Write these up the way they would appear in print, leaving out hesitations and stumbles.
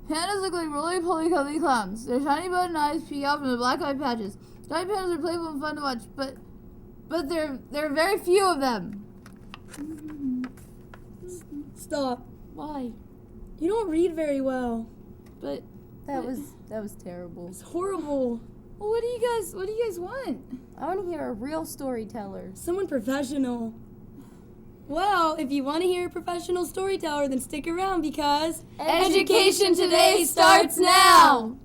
Pandas look like roly-poly cuddly clowns. Their shiny button eyes peek out from the black eye patches. Giant pandas are playful and fun to watch, but there are very few of them. Stop. Why? You don't read very well. But That was terrible. It's horrible. well, what do you guys want? I want to hear a real storyteller. Someone professional. Well, if you want to hear a professional storyteller, then stick around because Education Today starts now!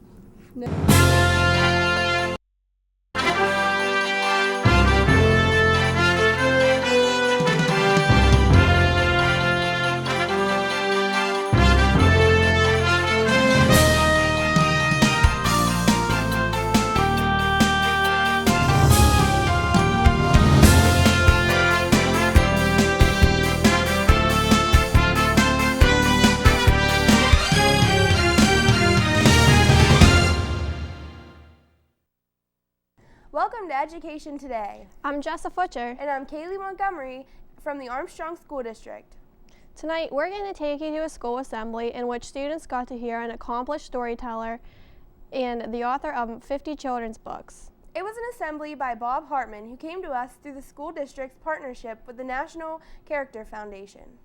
Welcome to Education Today. I'm Jessa Futcher. And I'm Kaylee Montgomery from the Armstrong School District. Tonight, we're going to take you to a school assembly in which students got to hear an accomplished storyteller and the author of 50 children's books. It was an assembly by Bob Hartman, who came to us through the school district's partnership with the National Character Foundation.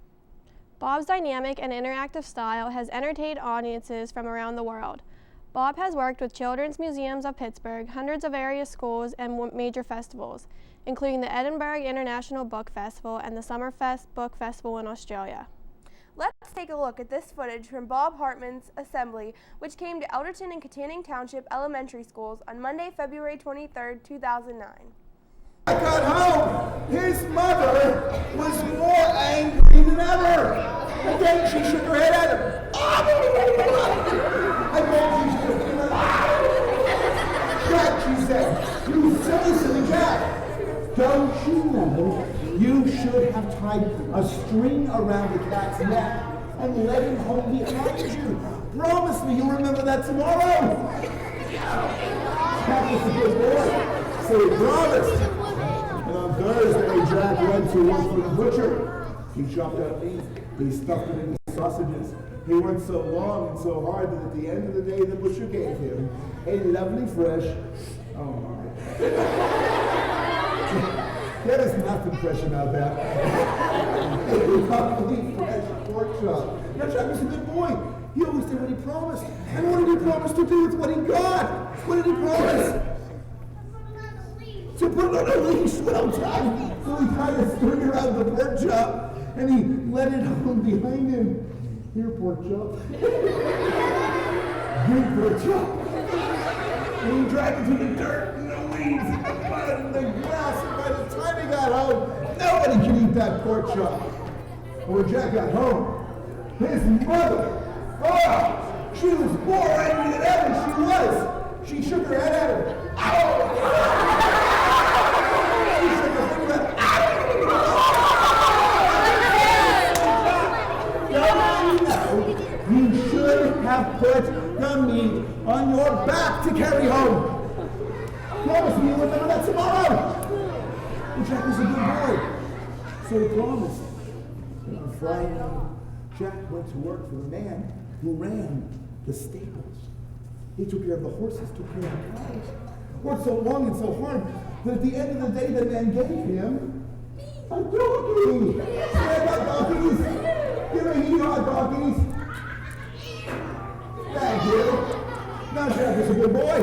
Bob's dynamic and interactive style has entertained audiences from around the world. Bob has worked with Children's Museums of Pittsburgh, hundreds of area schools, and major festivals, including the Edinburgh International Book Festival and the Summerfest Book Festival in Australia. Let's take a look at this footage from Bob Hartman's assembly, which came to Elderton and Katanning Township Elementary Schools on Monday, February 23, 2009. I got home. His mother was more angry than ever. And then she shook her head at him. And then she shook her head. Jack, she said, you silly Jack. Don't you know you should have tied a string around the cat's neck and let him home behind you? Promise me you'll remember that tomorrow. Jack was a good boy, so he promised. On Thursday, Jack went to work for the butcher. He chopped up meat. He stuffed it into sausages. He worked so long and so hard that at the end of the day, the butcher gave him a lovely fresh, oh my. There is nothing fresh about that. A lovely fresh pork chop. Now, Jack was a good boy. He always did what he promised. And what did he promise to do with what he got? What did he promise? To put it on a leash, well done. So he tied a string around the pork chop and he let it home behind him. Here, pork chop. Here, pork chop. And he dragged it to the dirt and the weeds and the mud and the grass. And by the time he got home, nobody could eat that pork chop. And when Jack got home, his mother, she was more angry than ever she was. She shook her head at him. Ow! You should have put the meat on your back to carry home. Promise me you'll remember that tomorrow. And Jack was a good boy, so he promised. And on Friday, Jack went to work for the man who ran the stables. He took care of the horses, took care of the cows. Worked so long and so hard that at the end of the day, the man gave him a donkey. Yeah, I got donkeys. Give me hee-haw donkeys. Thank you. Now Jack is a good boy.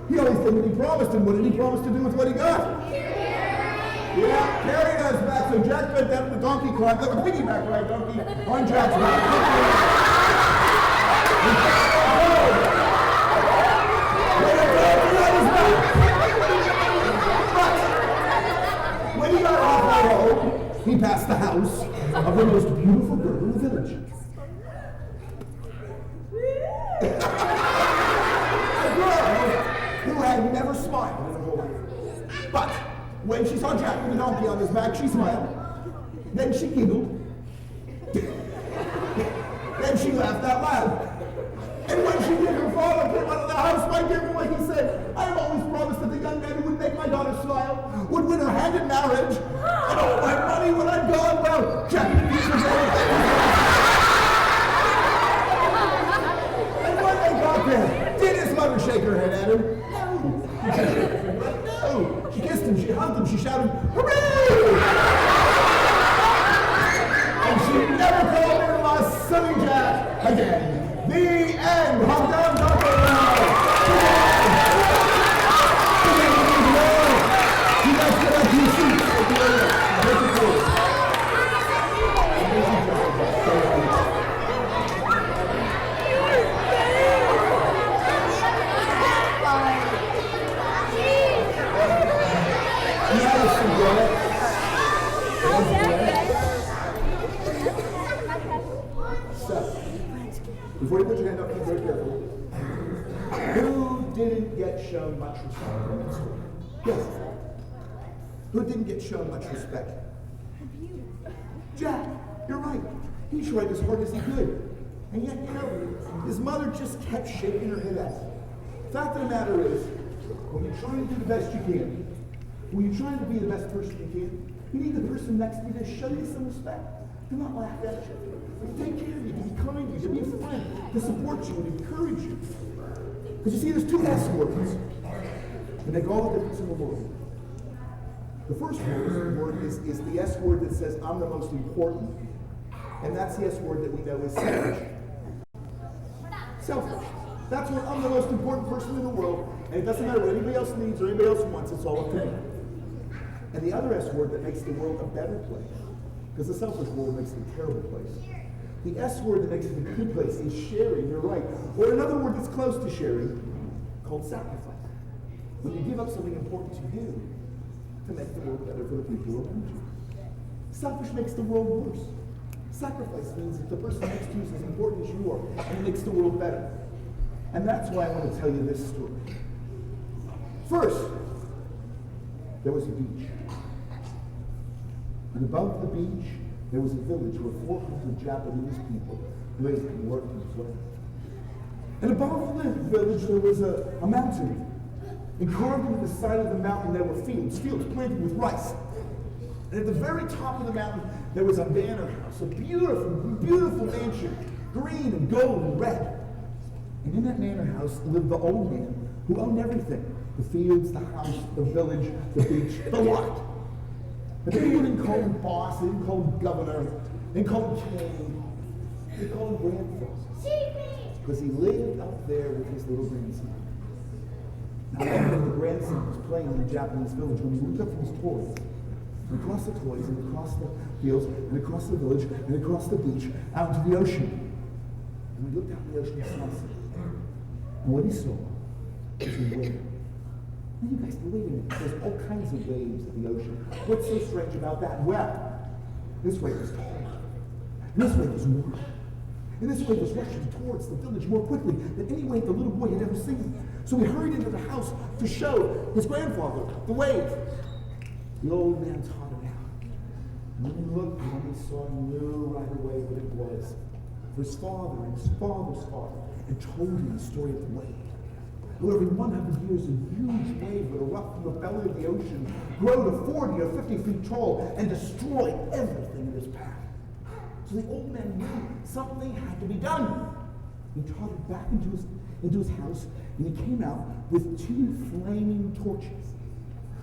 He always did what he promised, and what did he promise to do with what he got? Yeah, carried us back. So Jack went down to the donkey cart, like a piggyback ride donkey on Jack's back. When he got off the road, he passed the house of the most beautiful girl in the village. A girl who had never smiled in her whole life. But when she saw Jack with the donkey on his back, she smiled. Then she giggled. Then she laughed out loud. And when she did, her father came out of the house, my dear boy, he said, I have always promised that the young man who would make my daughter smile would win her hand in marriage, and all my money when I'm gone. Well, Jack and Peter at him? No. No. She kissed him, she hugged him, she shouted, hooray! And she never called him my Sonny Jack again. The end. Hug down, hug down. You guys get up to your seats. Before you put your hand up, be very careful. Who didn't get shown much respect in that story? Yes. Who didn't get shown much respect? Jack, you're right. He tried as hard as he could. And yet, his mother just kept shaking her head at him. Fact of the matter is, when you're trying to do the best you can, when you're trying to be the best person you can, you need the person next to you to show you some respect. Do not laugh at you. To take care of you, to be kind to you, to be a friend, to support you and encourage you. Because you see, there's two S words that make all the difference in the world. The first word is the S word that says, I'm the most important. And that's the S word that we know is selfish. Selfish. That's where I'm the most important person in the world, and it doesn't matter what anybody else needs or anybody else wants, it's all up to me. And the other S word that makes the world a better place, because the selfish world makes it a terrible place. The S word that makes it a good place is sharing, you're right. Or another word that's close to sharing, called sacrifice. When you give up something important to you to make the world better for the people around you. Selfish makes the world worse. Sacrifice means that the person next to you is as important as you are, and it makes the world better. And that's why I want to tell you this story. First, there was a beach. And above the beach, there was a village where 400 Japanese people lived and worked and played. And above the village, there was a mountain. And carved into the side of the mountain, there were fields planted with rice. And at the very top of the mountain, there was a manor house, a beautiful, beautiful mansion, green and gold and red. And in that manor house lived the old man who owned everything. The fields, the house, the village, the beach, the lot. But people didn't call him boss, they didn't call him governor, they didn't call him king. They called him grandfather. Because he lived up there with his little grandson. Now, when the grandson was playing in the Japanese village, when he looked up from his toys, and across the toys, and across the fields, and across the village, and across the beach, out into the ocean. And we looked out in the ocean and saw something. And what he saw was a wave. Now you guys believe in it. There's all kinds of waves in the ocean. What's so strange about that? Well, this wave was taller. And this wave was warmer. And this wave was rushing towards the village more quickly than any wave the little boy had ever seen. So he hurried into the house to show his grandfather the wave. The old man taught him out. And when he looked and when he saw, he knew right away what it was. For his father and his father's father had told him the story of the wave. How every 100 years a huge wave would erupt from the belly of the ocean, grow to 40 or 50 feet tall, and destroy everything in its path. So the old man knew something had to be done. He trotted back into his house, and he came out with 2 flaming torches.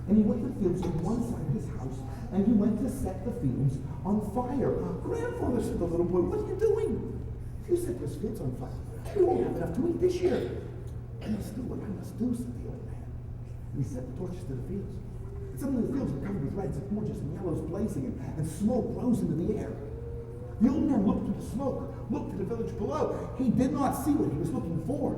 And he went to the fields on one side of his house, and he went to set the fields on fire. Grandfather, said the little boy, what are you doing? You set those fields on fire. We won't have enough to eat this year. I must do what I must do, said the old man. And he set the torches to the fields. And some of the fields were covered with reds and oranges and yellows blazing, and smoke rose into the air. The old man looked through the smoke, looked at the village below. He did not see what he was looking for.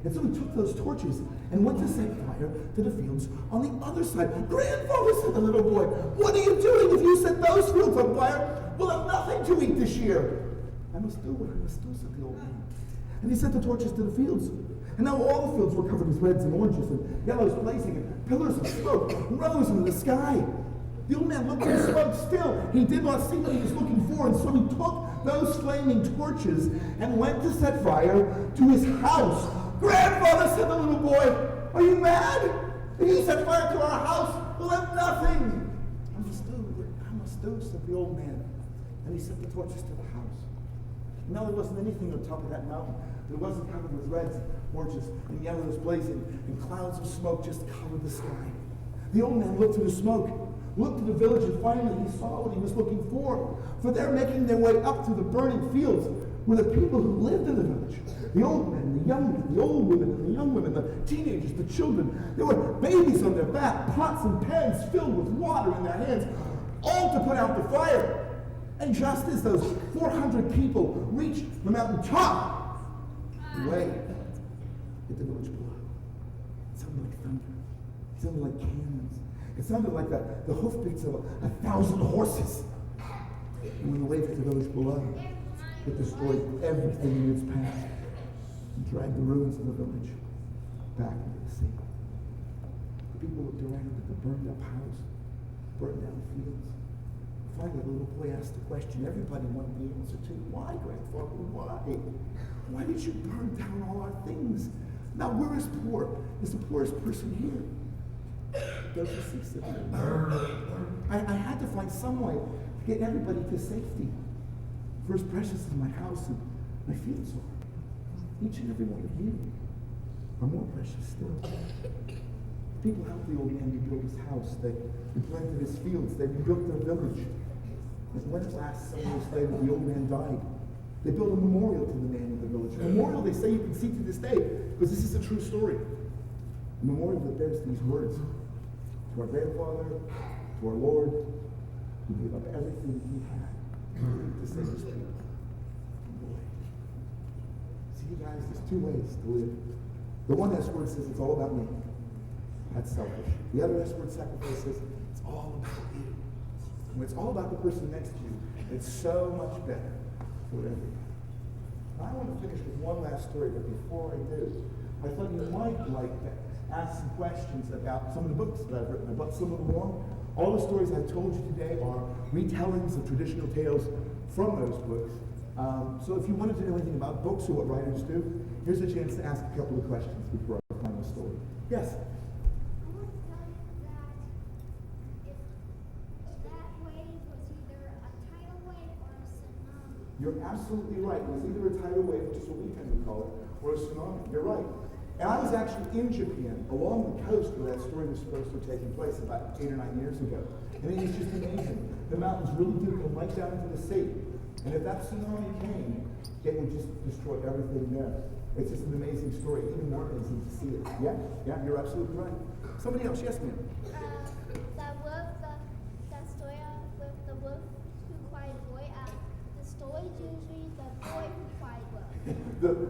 And so he took those torches and went to set fire to the fields on the other side. Grandfather, said the little boy, what are you doing? If you set those fields on fire, we'll have nothing to eat this year. I must do what I must do, said the old man. And he set the torches to the fields. And now all the fields were covered with reds and oranges and yellows blazing, and pillars of smoke rose into the sky. The old man looked at the smoke still. He did not see what he was looking for, and so he took those flaming torches and went to set fire to his house. Grandfather, said the little boy, are you mad? If you set fire to our house, we'll have nothing. I must do what I must do, said the old man. And he set the torches to the house. No, there wasn't anything on top of that mountain. It wasn't covered with reds, oranges, and yellows blazing, and clouds of smoke just covered the sky. The old man looked through the smoke, looked at the village, and finally he saw what he was looking for. For they're making their way up through the burning fields were the people who lived in the village. The old men, the young men, the old women, and the young women, the teenagers, the children. There were babies on their back, pots and pans filled with water in their hands, all to put out the fire. And just as those 400 people reached the mountain top, way at the village below, it sounded like thunder. It sounded like cannons. It sounded like the hoofbeats of 1,000 horses. And when the wave hit the village below, it destroyed everything in its path and dragged the ruins of the village back into the sea. The people looked around at the burned up house, burned down fields. Finally, the little boy asked the question everybody wanted the answer to. Why, grandfather, why? Why did you burn down all our things? Now we're as poor as the poorest person here. Don't you see, Simeon? I had to find some way to get everybody to safety. For as precious as my house and my fields are, each and every one of you are more precious still. People helped the old man rebuild his house. They planted his fields. They rebuilt their village. And when at last, some years later, the old man died, they built a memorial to the man in the village. A memorial they say you can see to this day, because this is a true story. A memorial that bears these words: to our grandfather, to our Lord, who gave up everything he had to save his people. Boy. See, you guys, there's two ways to live. The one S word says it's all about me. That's selfish. The other S word sacrifice says it's all about you. When it's all about the person next to you, it's so much better for everybody. I want to finish with one last story, but before I do, I thought you might like to ask some questions about some of the books that I've written. I brought some of them along. All the stories I've told you today are retellings of traditional tales from those books. So if you wanted to know anything about books or what writers do, here's a chance to ask a couple of questions before I find the story. Yes? You're absolutely right. It was either a tidal wave, which is what we tend to call it, or a tsunami. You're right. And I was actually in Japan, along the coast where that story was supposed to have taken place about 8 or 9 years ago. And it is just amazing. The mountains really do come right down into the sea. And if that tsunami came, it would just destroy everything there. It's just an amazing story, even more amazing to see it. Yeah, you're absolutely right. Somebody else, yes, ma'am. The story with the wolf who cried boy. The story is usually the boy who cried wolf.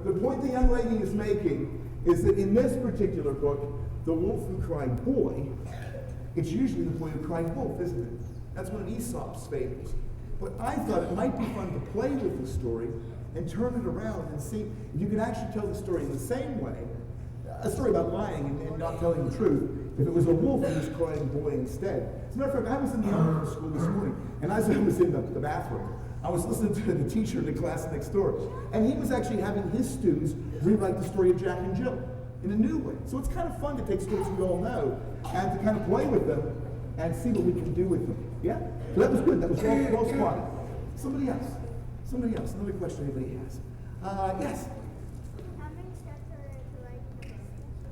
The point the young lady is making is that in this particular book, the wolf who cried boy, it's usually the boy who cried wolf, isn't it? That's one of Aesop's fables. But I thought it might be fun to play with the story and turn it around and see if you can actually tell the story in the same way, a story about lying and not telling the truth, if it was a wolf who was crying boy instead. As a matter of fact, I was in the Armstrong School this morning, and as I was in the bathroom, I was listening to the teacher in the class next door, and he was actually having his students rewrite the story of Jack and Jill in a new way. So it's kind of fun to take stories we all know and to kind of play with them and see what we can do with them. Yeah? So that was good. That was well spotted. Somebody else. Another question anybody has. Yes?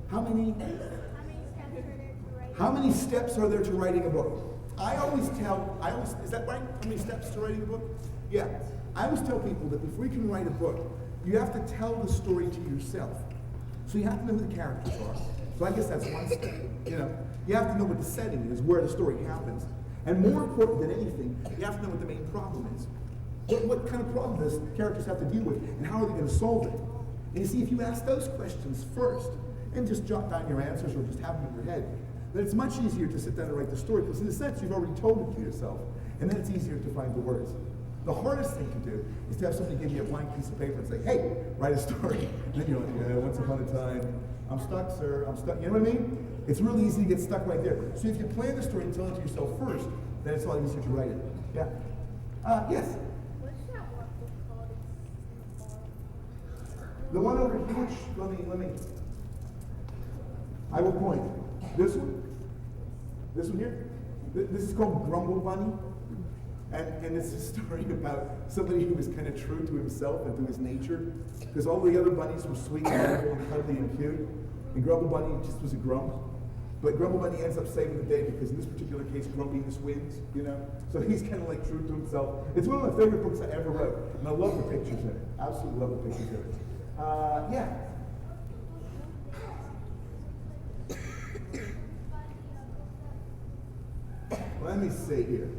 How many steps are there to writing a book? How many steps are there to writing a book? Is that right? How many steps to writing a book? Yeah. I always tell people that before you can write a book, you have to tell the story to yourself. So you have to know who the characters are. So I guess that's one step. You have to know what the setting is, where the story happens. And more important than anything, you have to know what the main problem is. What kind of problem does characters have to deal with, and how are they going to solve it? And you see, if you ask those questions first, and just jot down your answers or just have them in your head, then it's much easier to sit down and write the story, because in a sense, you've already told it to yourself, and then it's easier to find the words. The hardest thing to do is to have somebody give you a blank piece of paper and say, hey, write a story. And then you're like, yeah, once upon a time, I'm stuck, sir, I'm stuck. You know what I mean? It's really easy to get stuck right there. So if you plan the story and tell it to yourself first, then it's a lot easier to write it. Yeah? Yes? What's that one called? The one over here, let me. I will point. This one? This one here? This is called Grumble Bunny. And it's a story about somebody who was kind of true to himself and to his nature, because all the other bunnies were sweet and lovable and cuddly and cute, and Grumble Bunny just was a grump. But Grumble Bunny ends up saving the day because in this particular case, grumpiness wins, you know? So he's kind of like true to himself. It's one of my favorite books I ever wrote, and I love the pictures in it. Absolutely love the pictures in it. Yeah. Let me see here.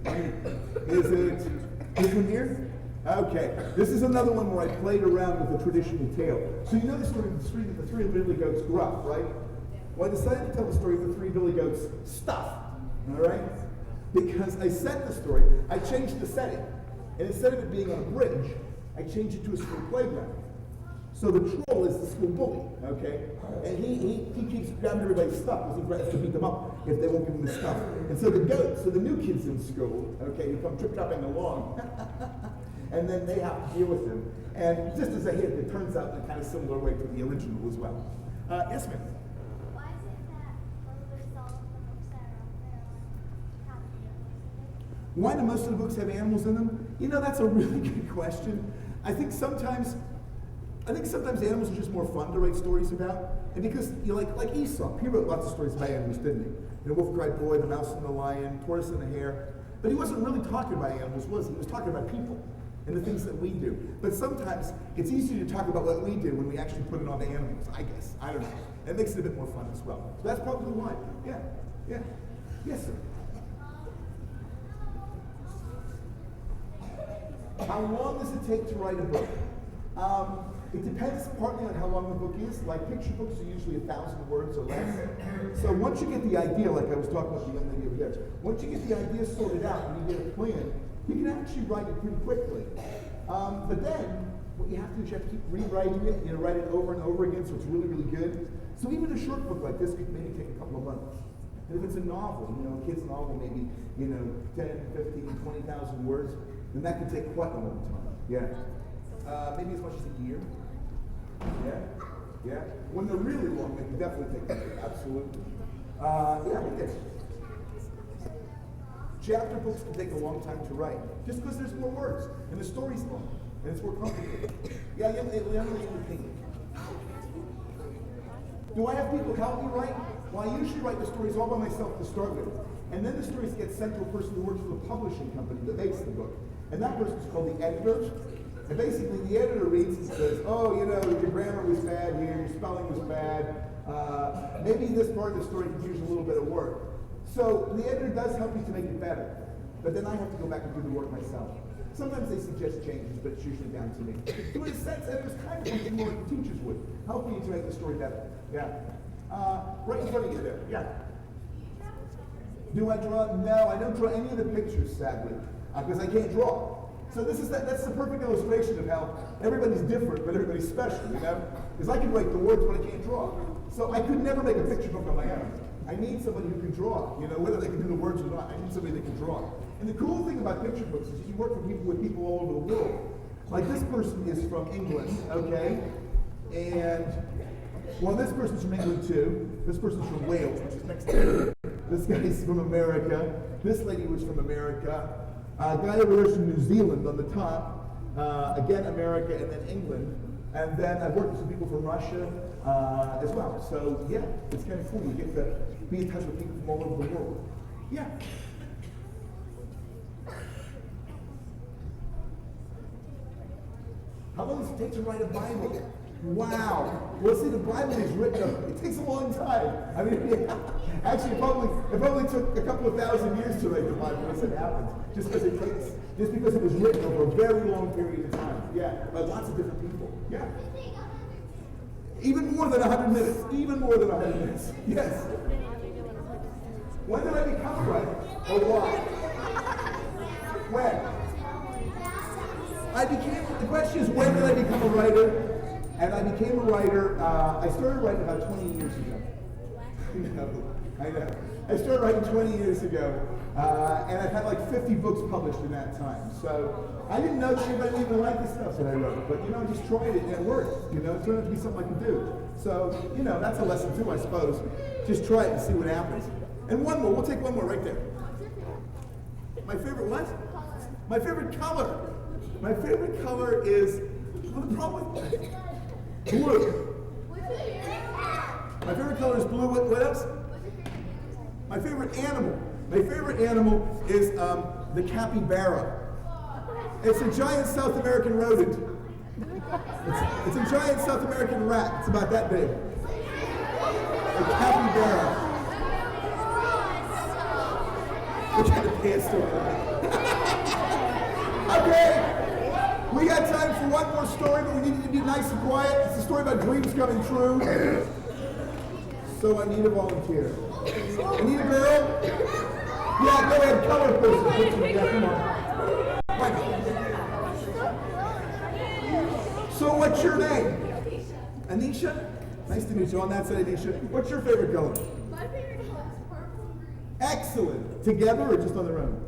Is it this one here? Okay. This is another one where I played around with a traditional tale. So you know the story of the three billy goats grew up, right? Well, I decided to tell the story of the three billy goats stuff, all right? Because I set the story, I changed the setting. And instead of it being on a bridge, I changed it to a school playground. So the troll is the school bully, okay? And he keeps grabbing everybody's stuff because he threatens to beat them up if they won't give him the stuff. And so the goats, so the new kids in school, okay, who come trip-tropping along, and then they have to deal with him. And just as a hint, it turns out in a kind of similar way to the original as well. Yes, ma'am? Why is it that most of the books that are out there have animals in it? Why do most of the books have animals in them? You know, that's a really good question. I think sometimes animals are just more fun to write stories about. And because, you know, like Aesop, he wrote lots of stories about animals, didn't he? You know, Wolf-Cried Boy, The Mouse and the Lion, Tortoise and the Hare. But he wasn't really talking about animals, was he? He was talking about people and the things that we do. But sometimes it's easier to talk about what we do when we actually put it on the animals, I guess. I don't know. It makes it a bit more fun as well. So that's probably why. Yeah. Yeah. Yes, sir. How long does it take to write a book? It depends partly on how long the book is. Like picture books are usually 1,000 words or less. So once you get the idea, like I was talking about the young lady over there, once you get the idea sorted out and you get a plan, you can actually write it pretty quickly. But then what you have to do is you have to keep rewriting it, you know, write it over and over again so it's really, really good. So even a short book like this could maybe take a couple of months. And if it's a novel, you know, a kid's novel, maybe, you know, 10, 15, 20,000 words, then that could take quite a long time. Yeah. Maybe as much as a year. Yeah. Yeah. When they're really long, they can definitely take a year. Absolutely. Yeah, okay. Chapter books can take a long time to write, just because there's more words, and the story's long, and it's more complicated. Yeah, young lady with pink. Do I have people help me write? Well, I usually write the stories all by myself to start with, and then the stories get sent to a person who works for the publishing company that makes the book, and that person's called the editor. And basically, the editor reads and says, "Oh, you know, your grammar was bad here, your spelling was bad. Maybe this part of the story could use a little bit of work." So the editor does help me to make it better, but then I have to go back and do the work myself. Sometimes they suggest changes, but it's usually down to me. So in a sense, editors kind of function more like the teachers would, helping you to make the story better. Yeah. Right in front of you there. Yeah. Do I draw? No, I don't draw any of the pictures, sadly, because I can't draw. So that's the perfect illustration of how everybody's different, but everybody's special, you know? Because I can write the words, but I can't draw. So I could never make a picture book on my own. I need somebody who can draw, you know, whether they can do the words or not. I need somebody that can draw. And the cool thing about picture books is you work with people all over the world. Like this person is from England, okay? And, well, this person's from England too. This person's from Wales, which is next to me. This guy's from America. This lady was from America. A guy over there is from New Zealand on the top. Again, America, and then England. And then I've worked with some people from Russia as well. So, yeah, it's kind of cool. You get to be in touch with people from all over the world. Yeah. How long does it take to write a Bible? Wow. Well, see, the Bible is written up. It takes a long time. I mean, actually, it probably took a couple of thousand years to write the Bible as it happens. Just because it was written over a very long period of time. Yeah, by lots of different people. Yeah. Even more than 100 minutes. Even more than 100 minutes. Yes. When did I become a writer? Or why? When? The question is, when did I become a writer? And I became a writer, I started writing about 20 years ago. I know. I started writing 20 years ago, and I've had like 50 books published in that time. So I didn't know that anybody even liked the stuff that I wrote, but I just tried it and it worked. It turned out to be something I could do. So, that's a lesson too, I suppose. Just try it and see what happens. And one more, we'll take one more right there. My favorite what? My favorite color. My favorite color is, well, the problem with blue. My favorite color is blue. What else? My favorite animal. My favorite animal is the capybara. It's a giant South American rodent. It's a giant South American rat. It's about that big. A capybara. We're trying to pants to it. Okay. We got time for one more story, but we need to be nice and quiet. It's a story about dreams coming true. So I need a volunteer. I need a girl. Yeah, go ahead, color person. Yeah, come on. Right. So what's your name? Anisha? Nice to meet you. On that side, Anisha. What's your favorite color? My favorite color is purple and green. Excellent. Together or just on their own?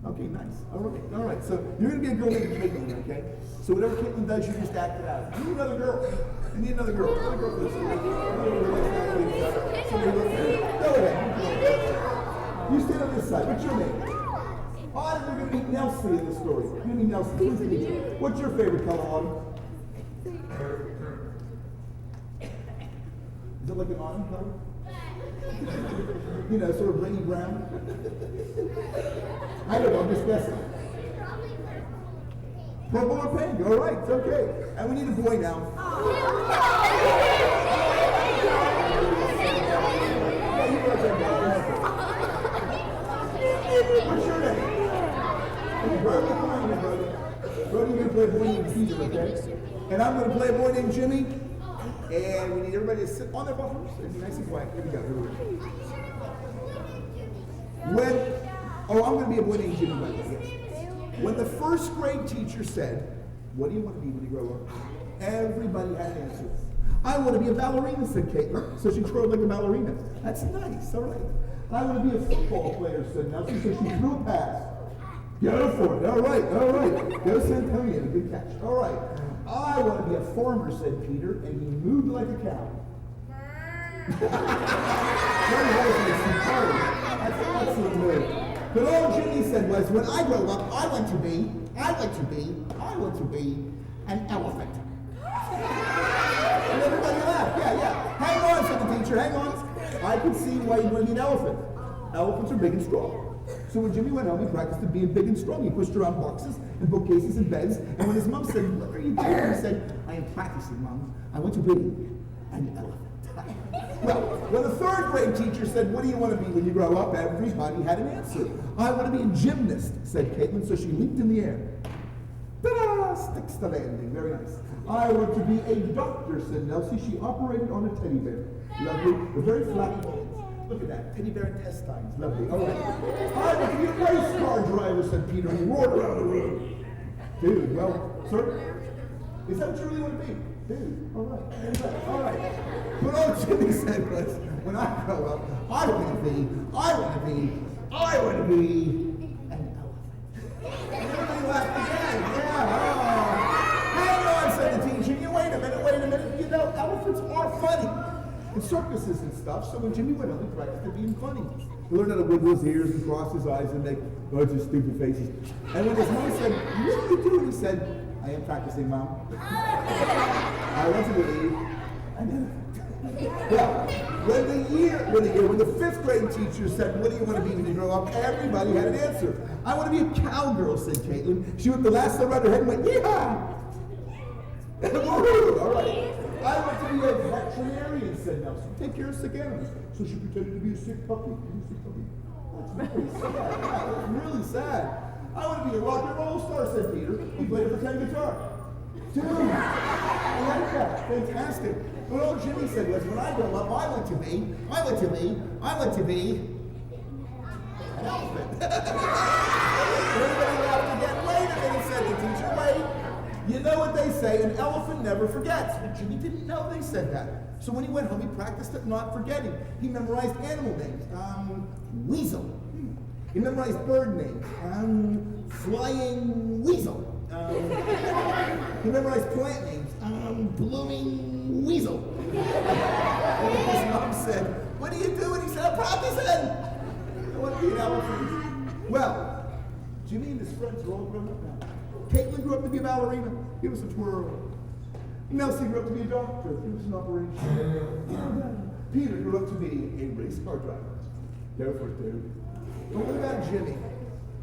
Okay, nice. All right. So you're going to be a girl named Caitlin, okay? So whatever Caitlin does, you just act it out. You need another girl. You need another girl. Another girl for this. Go ahead. You stand on this side. What's your name? Autumn, you're going to meet Nelsie in the story. You're going to meet Nelsie. Pleased to meet you. What's your favorite color, Autumn? Is it like an autumn color? You know, sort of rainy brown? I don't know, I'm just guessing. Purple or pink? All right, it's okay. And we need a boy now. What's your name? Brody, come on here, Brody. Brody, you're going to play a boy named Peter, okay? And I'm going to play a boy named Jimmy. And we need everybody to sit on their buttons and be nice and quiet. Here we go. I'm going to be a boy named Jimmy, by the way. When the first grade teacher said, what do you want to be when you grow up? Everybody had an answer. I want to be a ballerina, said Caitlin. So she twirled like a ballerina. That's nice, all right. I want to be a football player, said Nelsie. So she threw a pass. Go for it. All right. Go Santonian. Good catch. All right. I want to be a farmer, said Peter, and he moved like a cow. That's an excellent move. But all Jimmy said was, when I grow up, I want to be an elephant. And everybody laughed. Yeah. Hang on, said the teacher, hang on. I can see why you want to be an elephant. Elephants are big and strong. So when Jimmy went home, he practiced to being big and strong. He pushed around boxes and bookcases and beds. And when his mom said, what are you doing? He said, I am practicing, Mom. I want to be an elephant. Well, when the third grade teacher said, what do you want to be when you grow up? Everybody had an answer. I want to be a gymnast, said Caitlin. So she leaped in the air. Ta-da! Sticks to landing. Very nice. I want to be a doctor, said Nelsie. She operated on a teddy bear. Lovely. With very flat hands. Look at that, teddy bear intestines, lovely. All right. I want to be a race car driver, said Peter, and he roared around the room. Dude, well, sir, is that what you really want to be? Dude, all right. But all Jimmy said was, when I grow up, I want to be an elephant. And everybody laughed again. Yeah. Hang on, said the teacher. Wait a minute. You know, elephants are funny. In circuses and stuff, so when Jimmy went home, he practiced at being funny. He learned how to wiggle his ears and cross his eyes and make a bunch of stupid faces. And when his mom said, what are you doing? He said, I am practicing, Mom. I want to believe an elephant. Well, when the fifth grade teacher said, what do you want to be when you grow up? Everybody had an answer. I want to be a cowgirl, said Caitlin. She whipped the lasso around her head and went, yeehaw! All right. I want to be a veterinarian, said Nelsie. Take care of sick animals. So she pretended to be a sick puppy. That's really sad. Yeah, that's really sad. I want to be a rock and roll star, said Peter. He played a pretend guitar. Dude, I like that. Fantastic. But all Jimmy said was, when I grow up, I want to be an elephant. Everybody laughed again. Wait a minute, said the teacher. Wait. You know what they say, an elephant never forgets. But Jimmy didn't know they said that. So when he went home, he practiced at not forgetting. He memorized animal names. Weasel. He memorized bird names. Flying weasel. He memorized plant names. Blooming weasel. And his mom said, what are you doing? He said, I'm practicing. I want to be an elephant. Well, Jimmy and his friends are all grown up now. Caitlin grew up to be a ballerina. Give us a twirl. Nelsie grew up to be a doctor. Give us an operation. Peter grew up to be a race car driver. Go for it, dude. But what about Jimmy?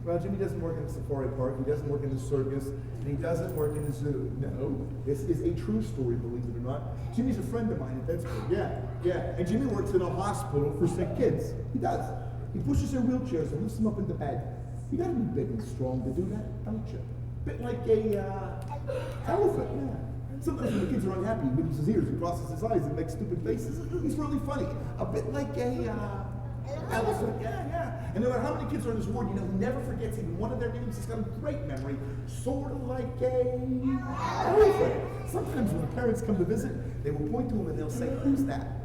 Well, Jimmy doesn't work in the safari park, he doesn't work in the circus, and he doesn't work in the zoo. No, this is a true story, believe it or not. Jimmy's a friend of mine in Pittsburgh. Yeah. And Jimmy works in a hospital for sick kids. He does. He pushes their wheelchairs and lifts them up into bed. You gotta be big and strong to do that, don't you? Bit like a elephant, yeah. Sometimes when the kids are unhappy, he wiggle his ears and crosses his eyes and makes stupid faces. He's really funny. A bit like a elephant, yeah. And no matter how many kids are in his ward, you know, he never forgets even one of their names. He's got a great memory, sort of like a elephant. Sometimes when the parents come to visit, they will point to him and they'll say, "Who's that?"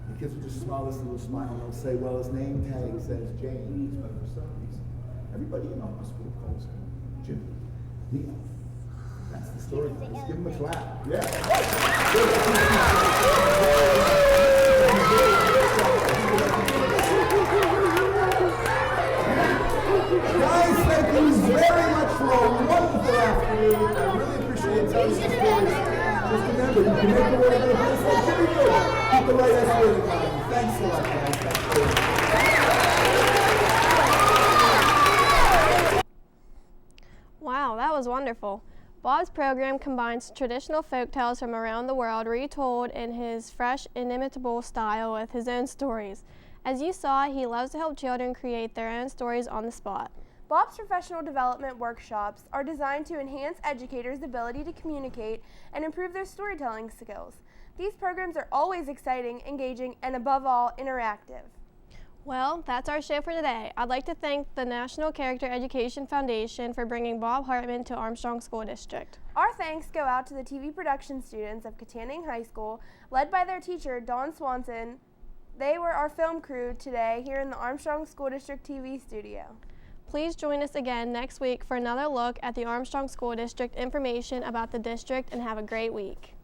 The kids will just smile this little smile and they'll say, "Well, his name tag says James, but for some reason, everybody in the hospital calls him Jimmy." Yeah. That's the story. Just give him a clap. Yeah. Guys, thank you very much for a wonderful afternoon. I really appreciate telling you the stories. Just remember, you can make the world a better place like Jimmy did. Keep the right S word in mind. Thanks a lot, guys. Thank you. Wow, that was wonderful. Bob's program combines traditional folk tales from around the world retold in his fresh, inimitable style with his own stories. As you saw, he loves to help children create their own stories on the spot. Bob's professional development workshops are designed to enhance educators' ability to communicate and improve their storytelling skills. These programs are always exciting, engaging, and above all, interactive. Well, that's our show for today. I'd like to thank the National Character Education Foundation for bringing Bob Hartman to Armstrong School District. Our thanks go out to the TV production students of Katanning High School, led by their teacher, Dawn Swanson. They were our film crew today here in the Armstrong School District TV studio. Please join us again next week for another look at the Armstrong School District information about the district, and have a great week.